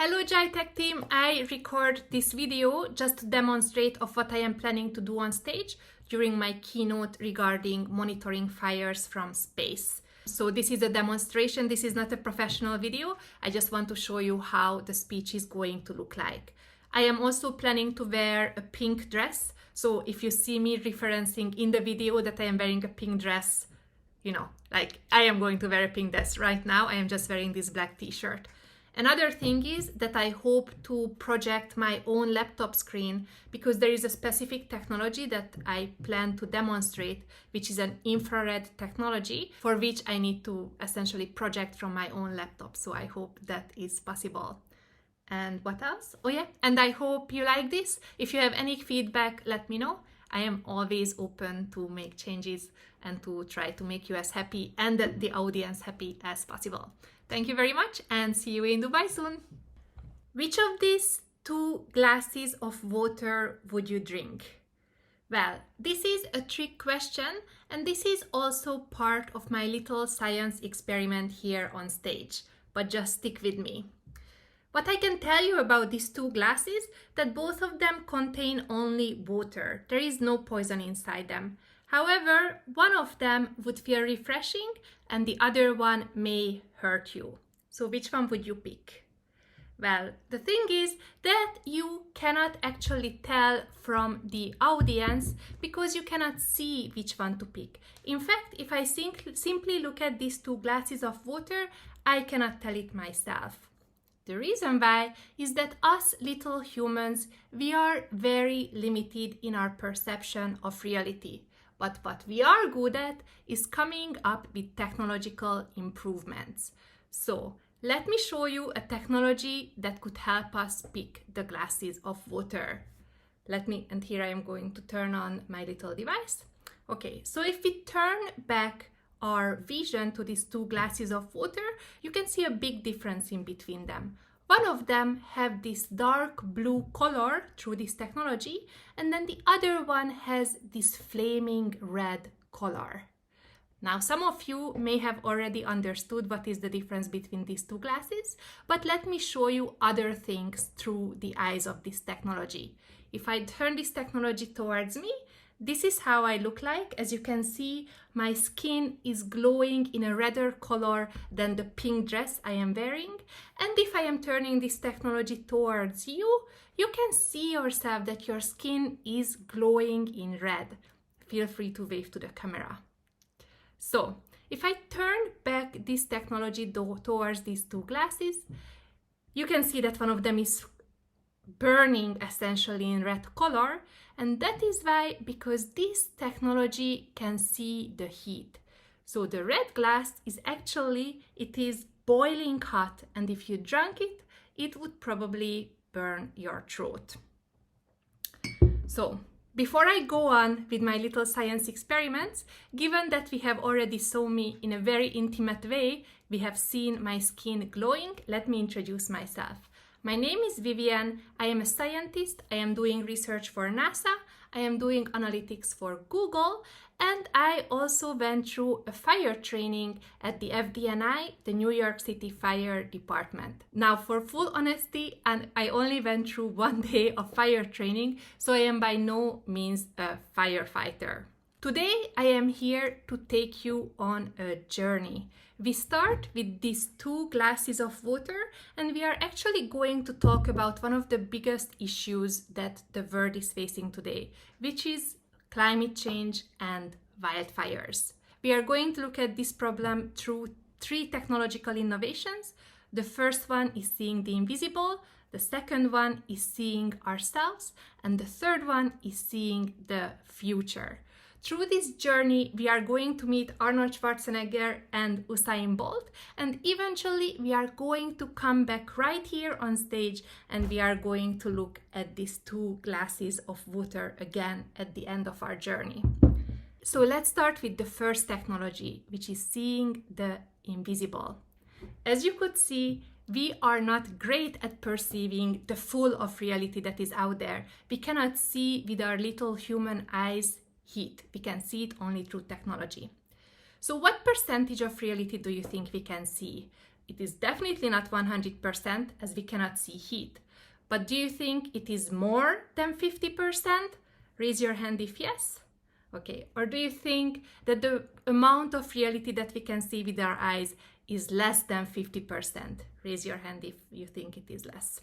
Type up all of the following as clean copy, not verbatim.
Hello Gitex team, I record this video just to demonstrate of what I am planning to do on stage during my keynote regarding monitoring fires from space. So this is a demonstration, this is not a professional video, I just want to show you how the speech is going to look like. I am also planning to wear a pink dress, so if you see me referencing in the video that I am wearing a pink dress, you know, like I am going to wear a pink dress right now, I am just wearing this black t-shirt. Another thing is that I hope to project my own laptop screen because there is a specific technology that I plan to demonstrate, which is an infrared technology for which I need to essentially project from my own laptop. So I hope that is possible. And what else? Oh yeah, and I hope you like this. If you have any feedback, let me know. I am always open to make changes and to try to make you as happy and the audience happy as possible. Thank you very much and see you in Dubai soon. Which of these 2 glasses of water would you drink? Well, this is a trick question and this is also part of my little science experiment here on stage, but just stick with me. What I can tell you about these 2 glasses, that both of them contain only water. There is no poison inside them. However, one of them would feel refreshing and the other one may hurt you. So which one would you pick? Well, the thing is that you cannot actually tell from the audience because you cannot see which one to pick. In fact, if I simply look at these 2 glasses of water, I cannot tell it myself. The reason why is that us little humans, we are very limited in our perception of reality. But what we are good at is coming up with technological improvements. So let me show you a technology that could help us pick the glasses of water. And here I am going to turn on my little device. Okay, so if we turn back our vision to these 2 glasses of water, you can see a big difference in between them. One of them have this dark blue color through this technology, and then the other one has this flaming red color. Now, some of you may have already understood what is the difference between these 2 glasses, but let me show you other things through the eyes of this technology. If I turn this technology towards me, this is how I look like. As you can see, my skin is glowing in a redder color than the pink dress I am wearing. And if I am turning this technology towards you, you can see yourself that your skin is glowing in red. Feel free to wave to the camera. So, if I turn back this technology towards these 2 glasses, you can see that one of them is burning essentially in red color, and that is why, because this technology can see the heat. So the red glass is actually, it is boiling hot, and if you drank it, it would probably burn your throat. So before I go on with my little science experiments, given that we have already saw me in a very intimate way, we have seen my skin glowing, let me introduce myself. My name is Vivian, I am a scientist, I am doing research for NASA, I am doing analytics for Google, and I also went through a fire training at the FDNI, the New York City Fire Department. Now, for full honesty, and I only went through 1 day of fire training, so I am by no means a firefighter. Today, I am here to take you on a journey. We start with these 2 glasses of water, and we are actually going to talk about one of the biggest issues that the world is facing today, which is climate change and wildfires. We are going to look at this problem through 3 technological innovations. The first one is seeing the invisible, the second one is seeing ourselves, and the third one is seeing the future. Through this journey, we are going to meet Arnold Schwarzenegger and Usain Bolt, and eventually we are going to come back right here on stage and we are going to look at these 2 glasses of water again at the end of our journey. So let's start with the first technology, which is seeing the invisible. As you could see, we are not great at perceiving the full of reality that is out there. We cannot see with our little human eyes heat. We can see it only through technology. So what percentage of reality do you think we can see? It is definitely not 100% as we cannot see heat. But do you think it is more than 50%? Raise your hand if yes. Okay, or do you think that the amount of reality that we can see with our eyes is less than 50%? Raise your hand if you think it is less.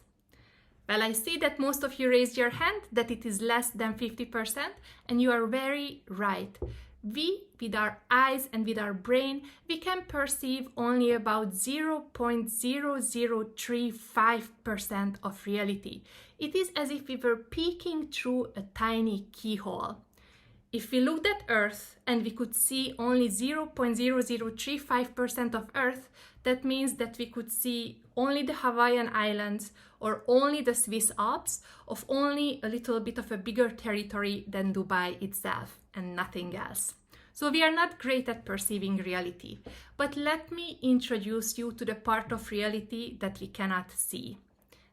Well, I see that most of you raised your hand that it is less than 50%, and you are very right. We, with our eyes and with our brain, we can perceive only about 0.0035% of reality. It is as if we were peeking through a tiny keyhole. If we looked at Earth and we could see only 0.0035% of Earth, that means that we could see only the Hawaiian Islands or only the Swiss Alps of only a little bit of a bigger territory than Dubai itself and nothing else. So we are not great at perceiving reality. But let me introduce you to the part of reality that we cannot see.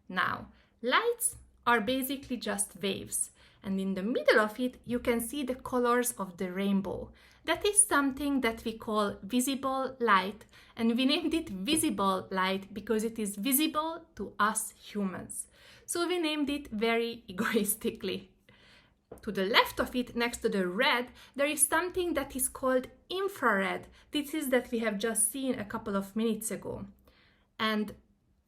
Now, lights are basically just waves. And in the middle of it, you can see the colors of the rainbow. That is something that we call visible light, and we named it visible light because it is visible to us humans. So we named it very egoistically. To the left of it, next to the red, there is something that is called infrared. This is that we have just seen a couple of minutes ago. And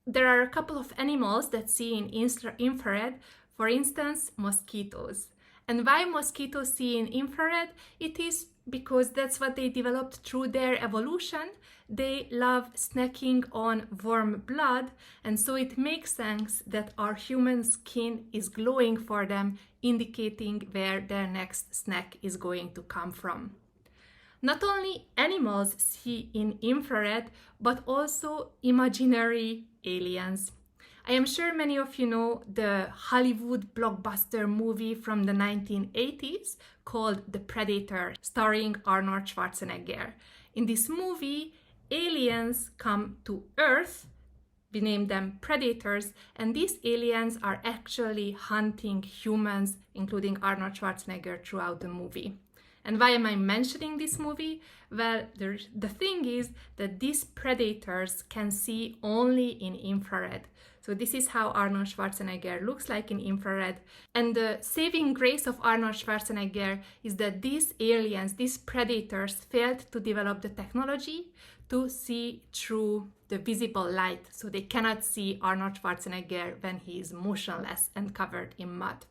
there are a couple of animals that see in infrared. For instance, mosquitoes. And why mosquitoes see in infrared? It is because that's what they developed through their evolution. They love snacking on warm blood, and so it makes sense that our human skin is glowing for them, indicating where their next snack is going to come from. Not only animals see in infrared, but also imaginary aliens. I am sure many of you know the Hollywood blockbuster movie from the 1980s called The Predator, starring Arnold Schwarzenegger. In this movie, aliens come to Earth, we name them predators, and these aliens are actually hunting humans, including Arnold Schwarzenegger, throughout the movie. And why am I mentioning this movie? Well, the thing is that these predators can see only in infrared. So this is how Arnold Schwarzenegger looks like in infrared. And the saving grace of Arnold Schwarzenegger is that these aliens, these predators, failed to develop the technology to see through the visible light. So they cannot see Arnold Schwarzenegger when he is motionless and covered in mud.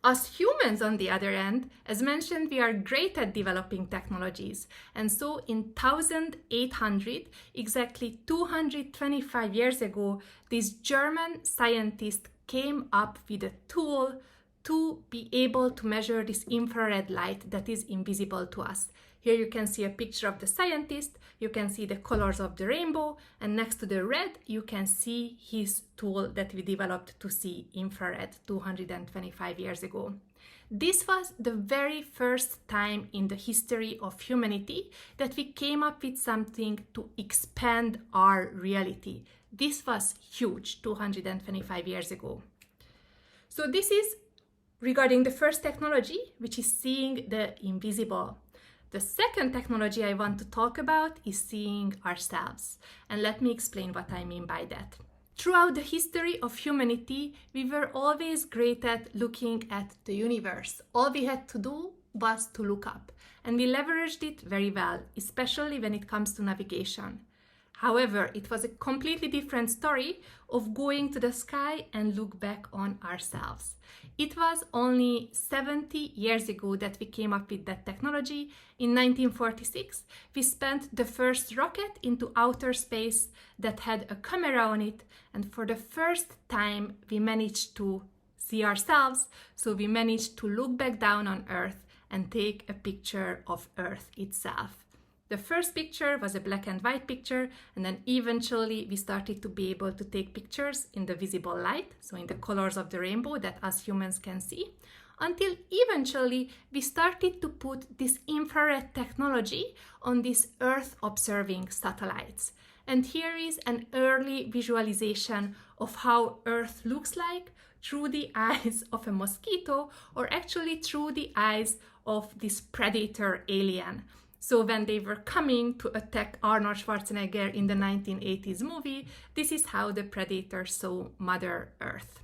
Us humans, on the other end, as mentioned, we are great at developing technologies. And so in 1800, exactly 225 years ago, this German scientist came up with a tool to be able to measure this infrared light that is invisible to us. Here you can see a picture of the scientist, you can see the colors of the rainbow, and next to the red, you can see his tool that we developed to see infrared 225 years ago. This was the very first time in the history of humanity that we came up with something to expand our reality. This was huge 225 years ago. So this is regarding the first technology, which is seeing the invisible. The second technology I want to talk about is seeing ourselves. And let me explain what I mean by that. Throughout the history of humanity, we were always great at looking at the universe. All we had to do was to look up. And we leveraged it very well, especially when it comes to navigation. However, it was a completely different story of going to the sky and look back on ourselves. It was only 70 years ago that we came up with that technology. In 1946, we spent the first rocket into outer space that had a camera on it, and for the first time we managed to see ourselves, so we managed to look back down on Earth and take a picture of Earth itself. The first picture was a black and white picture, and then eventually we started to be able to take pictures in the visible light, so in the colors of the rainbow that us humans can see, until eventually we started to put this infrared technology on these Earth observing satellites. And here is an early visualization of how Earth looks like through the eyes of a mosquito, or actually through the eyes of this predator alien. So when they were coming to attack Arnold Schwarzenegger in the 1980s movie, this is how the predator saw Mother Earth.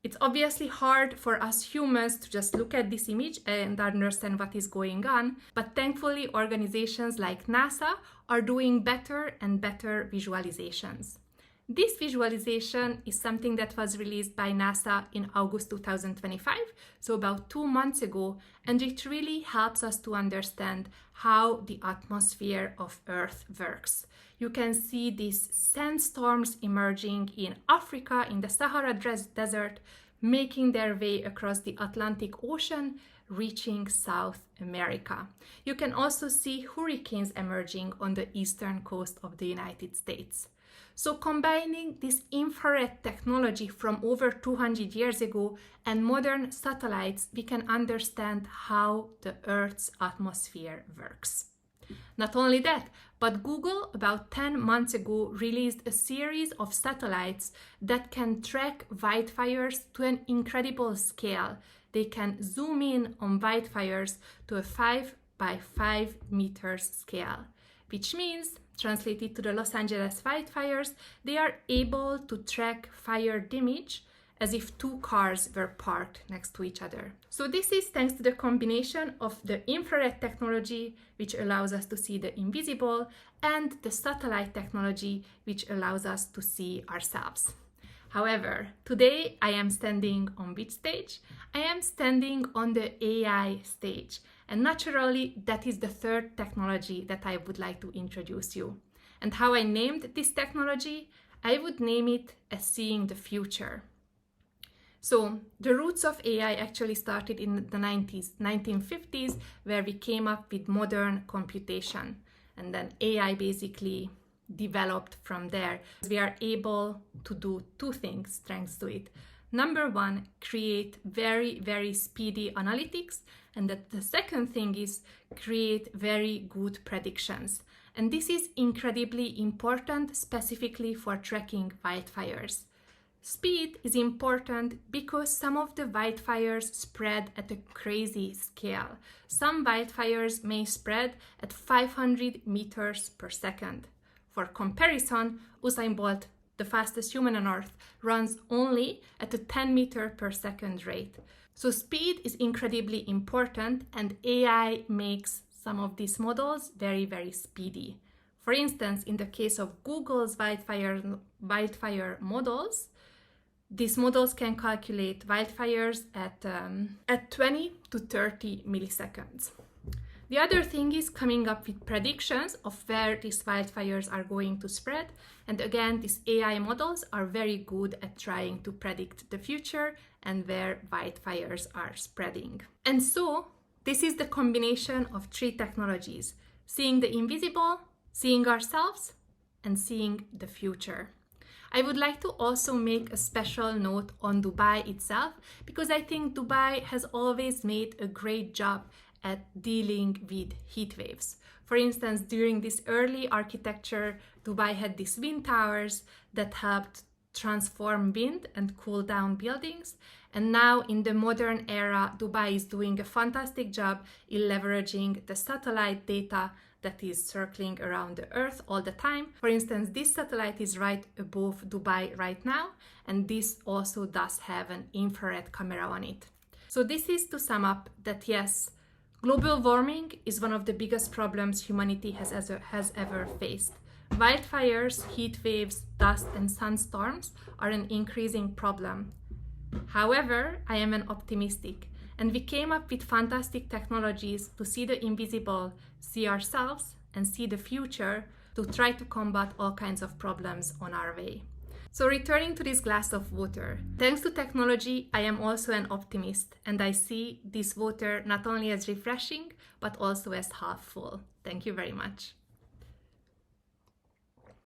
It's obviously hard for us humans to just look at this image and understand what is going on, but thankfully organizations like NASA are doing better and better visualizations. This visualization is something that was released by NASA in August 2025, so about 2 months ago, and it really helps us to understand how the atmosphere of Earth works. You can see these sandstorms emerging in Africa, in the Sahara Desert, making their way across the Atlantic Ocean, reaching South America. You can also see hurricanes emerging on the eastern coast of the United States. So combining this infrared technology from over 200 years ago and modern satellites, we can understand how the Earth's atmosphere works. Not only that, but Google about 10 months ago released a series of satellites that can track wildfires to an incredible scale. They can zoom in on wildfires to a 5 by 5 meters scale, which means, translated to the Los Angeles wildfires, they are able to track fire damage as if 2 cars were parked next to each other. So this is thanks to the combination of the infrared technology, which allows us to see the invisible, and the satellite technology, which allows us to see ourselves. However, today I am standing on which stage? I am standing on the AI stage. And naturally, that is the third technology that I would like to introduce you. And how I named this technology? I would name it as seeing the future. So the roots of AI actually started in the 1950s, where we came up with modern computation. And then AI basically developed from there. We are able to do 2 things thanks to it. Number 1, create very, very speedy analytics. And that the second thing is create very good predictions. And this is incredibly important, specifically for tracking wildfires. Speed is important because some of the wildfires spread at a crazy scale. Some wildfires may spread at 500 meters per second. For comparison, Usain Bolt, the fastest human on Earth, runs only at a 10 meter per second rate. So speed is incredibly important, and AI makes some of these models very, very speedy. For instance, in the case of Google's wildfire models, these models can calculate wildfires at 20 to 30 milliseconds. The other thing is coming up with predictions of where these wildfires are going to spread. And again, these AI models are very good at trying to predict the future and where wildfires are spreading. And so this is the combination of 3 technologies: seeing the invisible, seeing ourselves, and seeing the future. I would like to also make a special note on Dubai itself, because I think Dubai has always made a great job at dealing with heat waves. For instance, during this early architecture, Dubai had these wind towers that helped transform wind and cool down buildings. And now in the modern era, Dubai is doing a fantastic job in leveraging the satellite data that is circling around the Earth all the time. For instance, this satellite is right above Dubai right now, and this also does have an infrared camera on it. So this is to sum up that yes, global warming is one of the biggest problems humanity has ever faced. Wildfires, heat waves, dust, and sunstorms are an increasing problem. However, I am an optimistic, and we came up with fantastic technologies to see the invisible, see ourselves, and see the future to try to combat all kinds of problems on our way. So returning to this glass of water, thanks to technology, I am also an optimist, and I see this water not only as refreshing, but also as half full. Thank you very much.